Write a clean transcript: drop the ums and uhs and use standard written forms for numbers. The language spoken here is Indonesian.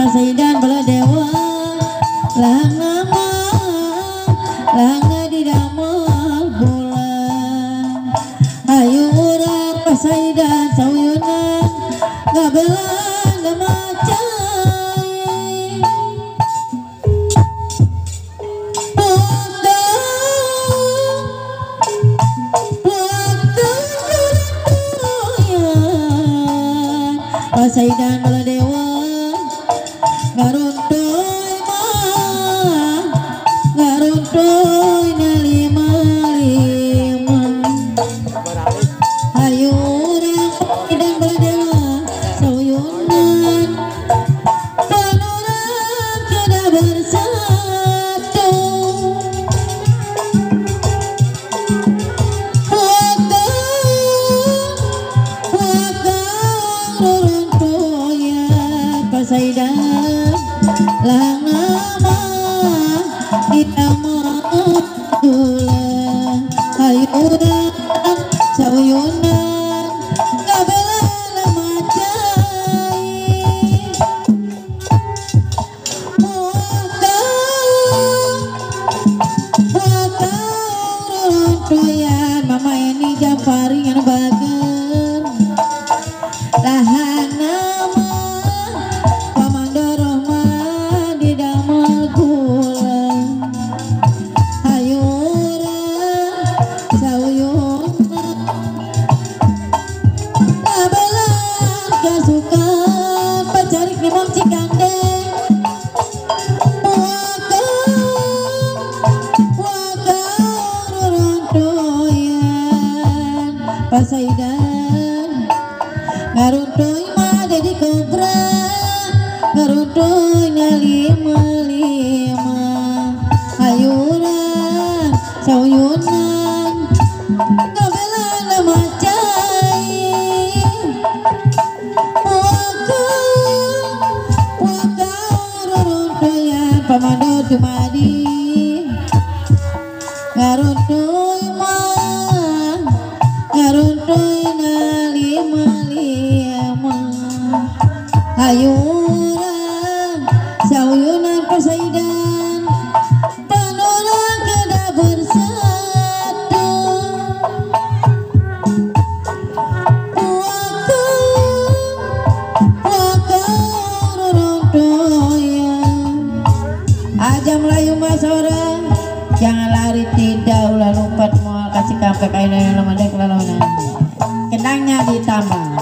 pasaidan baladewa langama langa di damel bulan ayo urang pasaidan sauyunan ngabelan damacai pasaidan baladewa ngaruntoy mah ngaruntoy na lima ayo urang pasaidan baladewa sauyunan panurang kada bersatu pasaidan langama idamah bulan ayo urang sauyunan ngabelan macai rorontoyan mama ini Jafari yang bager lahana pasaidan ngaruntoy mah jadi kobra ngaruntoy na lima ayo urang sauyunan ngabelan macai waka roruntoyan pamandor dumadi ngaruntoy mah ngaruntoy na lima ayo urang sauyunan pasaidan panurang kada bersatu waka roruntoyan aja Melayu mas orang jangan lari tidak ulah lompat mau kasih kampek aina yang lemah kelalonan kenangnya ditambah